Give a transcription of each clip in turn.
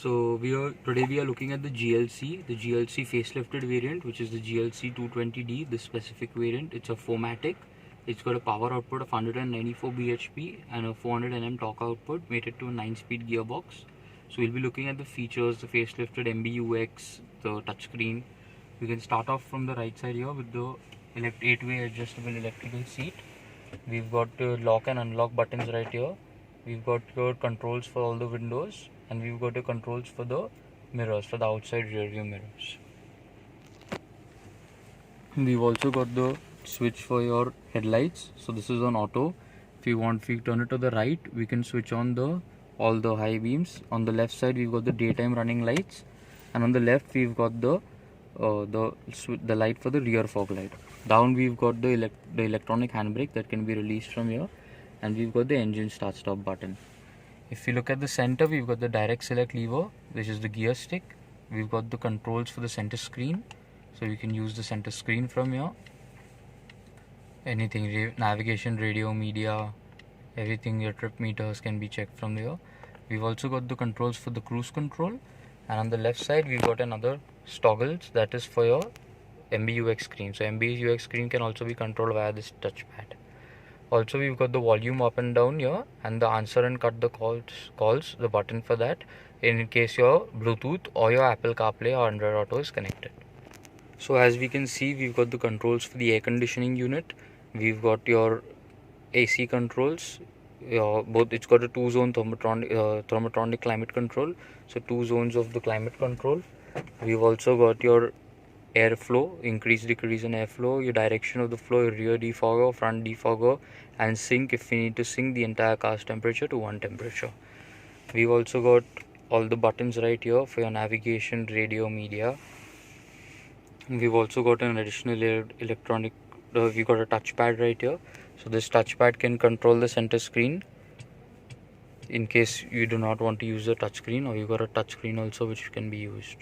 Today we are looking at the GLC facelifted variant, which is the GLC 220D, the specific variant. It's a 4MATIC. It's got a power output of 194 bhp and a 400 Nm torque output, mated to a 9-speed gearbox. So we'll be looking at the features, the facelifted MBUX, the touchscreen. We can start off from the right side here with the 8-way adjustable electrical seat. We've got lock and unlock buttons right here. We've got your controls for all the windows, and we've got the controls for the mirrors, for the outside rear view mirrors. We've also got the switch for your headlights. So this is on auto. If you turn it to the right, we can switch on all the high beams. On the left side, we've got the daytime running lights, and on the left we've got the light for the rear fog light. Down we've got the electronic handbrake that can be released from here, and we've got the engine start stop button. If you look at the center, we've got the direct select lever, which is the gear stick. We've got the controls for the center screen, so you can use the center screen from here. Anything, navigation, radio, media, everything, your trip meters can be checked from there. We've also got the controls for the cruise control, and on the left side we've got another toggles that is for your MBUX screen. So MBUX screen can also be controlled via this touchpad. Also, we've got the volume up and down here, and the answer and cut the calls, the button for that, in case your Bluetooth or your Apple CarPlay or Android Auto is connected. So as we can see, we've got the controls for the air conditioning unit. We've got your AC controls. It's got a 2-zone thermotronic climate control, so 2 zones of the climate control. We've also got your airflow, increase, decrease in airflow, your direction of the flow, your rear defogger, front defogger, and sync if we need to sync the entire car's temperature to one temperature. We've also got all the buttons right here for your navigation, radio, media. We've also got an additional electronic, we've got a touchpad right here. So this touchpad can control the center screen in case you do not want to use the touchscreen, or you've got a touchscreen also which can be used.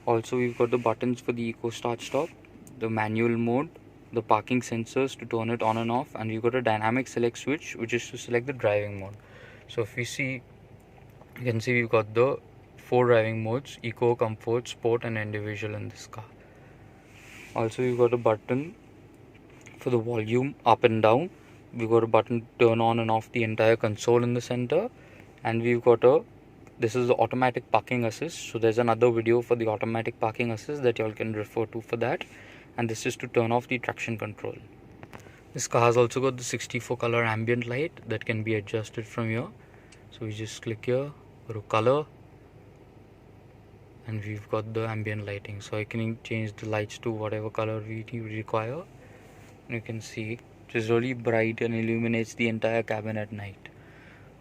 Also, we've got the buttons for the eco start stop, the manual mode, the parking sensors to turn it on and off, and we've got a dynamic select switch which is to select the driving mode. So if we see, you can see we've got the 4 driving modes: eco, comfort, sport, and individual in this car. Also, we've got a button for the volume up and down. We've got a button to turn on and off the entire console in the center, and we've got this is the automatic parking assist. So there's another video for the automatic parking assist that y'all can refer to for that, and this is to turn off the traction control. This car has also got the 64 color ambient light that can be adjusted from here. So we just click here, go to color, and we've got the ambient lighting. So I can change the lights to whatever color we require. And you can see it is really bright and illuminates the entire cabin at night.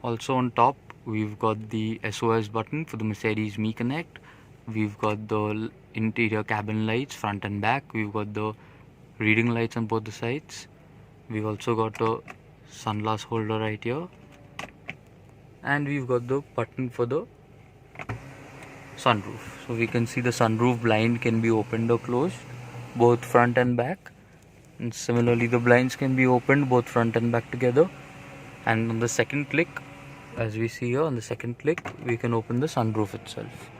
Also on top, we've got the SOS button for the Mercedes Me Connect. We've got the interior cabin lights front and back. We've got the reading lights on both the sides. We've also got a sunglass holder right here, and we've got the button for the sunroof. So we can see the sunroof blind can be opened or closed, both front and back. And similarly, the blinds can be opened both front and back together. And on the second click, as we see here, on the second click, we can open the sunroof itself.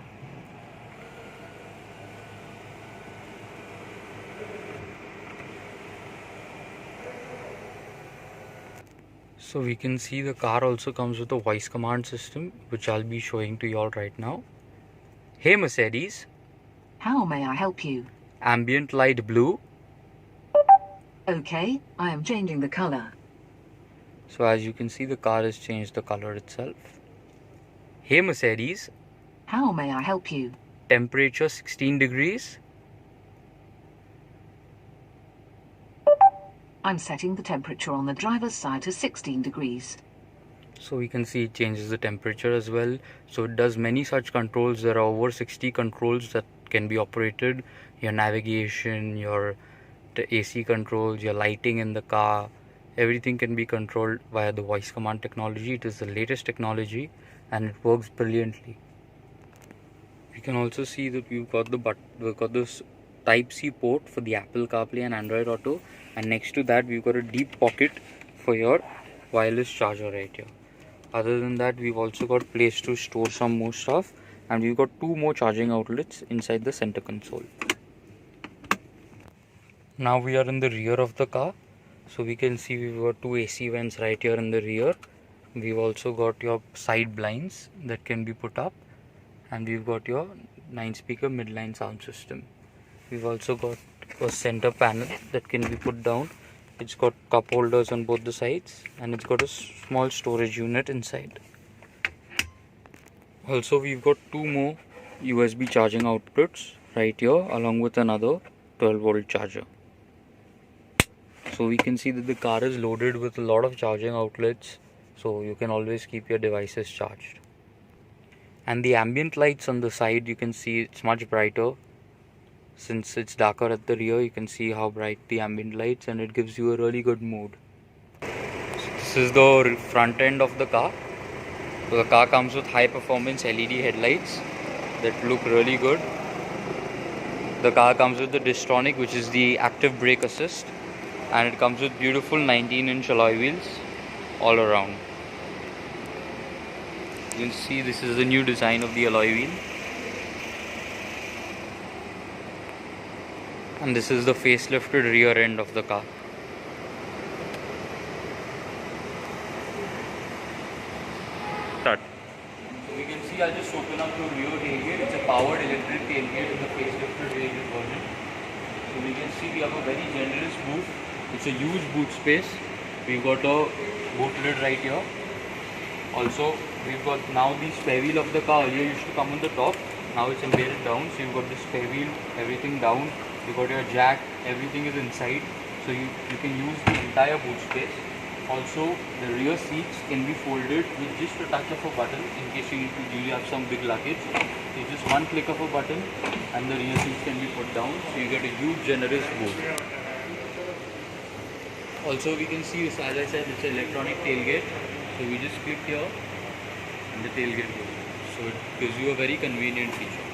So we can see the car also comes with a voice command system, which I'll be showing to you all right now. Hey Mercedes. How may I help you? Ambient light blue. Okay, I am changing the color. So as you can see, the car has changed the color itself. Hey Mercedes. How may I help you? Temperature 16 degrees. I'm setting the temperature on the driver's side to 16 degrees. So we can see it changes the temperature as well. So it does many such controls. There are over 60 controls that can be operated. Your navigation, your AC controls, your lighting in the car, everything can be controlled via the voice command technology. It is the latest technology and it works brilliantly. You can also see that we've got this Type-C port for the Apple CarPlay and Android Auto, and next to that we've got a deep pocket for your wireless charger right here. Other than that, we've also got place to store some more stuff, and we've got 2 more charging outlets inside the center console. Now we are in the rear of the car, so we can see we've got 2 AC vents right here in the rear. We've also got your side blinds that can be put up, and we've got your 9-speaker midline sound system. We've also got a center panel that can be put down. It's got cup holders on both the sides, and it's got a small storage unit inside. Also, we've got 2 more USB charging outputs right here, along with another 12-volt charger. So we can see that the car is loaded with a lot of charging outlets, so you can always keep your devices charged. And the ambient lights on the side, you can see it's much brighter. Since it's darker at the rear, you can see how bright the ambient lights, and it gives you a really good mood. This is the front end of the car. So the car comes with high performance LED headlights that look really good. The car comes with the Distronic, which is the active brake assist, and it comes with beautiful 19-inch alloy wheels all around. You can see this is the new design of the alloy wheel. And this is the facelifted rear end of the car. Start. So we can see, I'll just open up the rear tailgate. It's a powered electric tailgate in the facelifted rated version. So we can see we have a very generous boot. It's a huge boot space. We've got a boot lid right here. Also, we've got now the spare wheel of the car. Earlier used to come on the top. Now it's embedded down. So you've got the spare wheel, everything down. You got your jack, everything is inside, so you can use the entire boot space. Also, the rear seats can be folded with just a touch of a button in case you need to really have some big luggage. It's just one click of a button and the rear seats can be put down, so you get a huge generous boot. Also, we can see, as I said, it's an electronic tailgate, so we just click here and the tailgate goes. So it gives you a very convenient feature.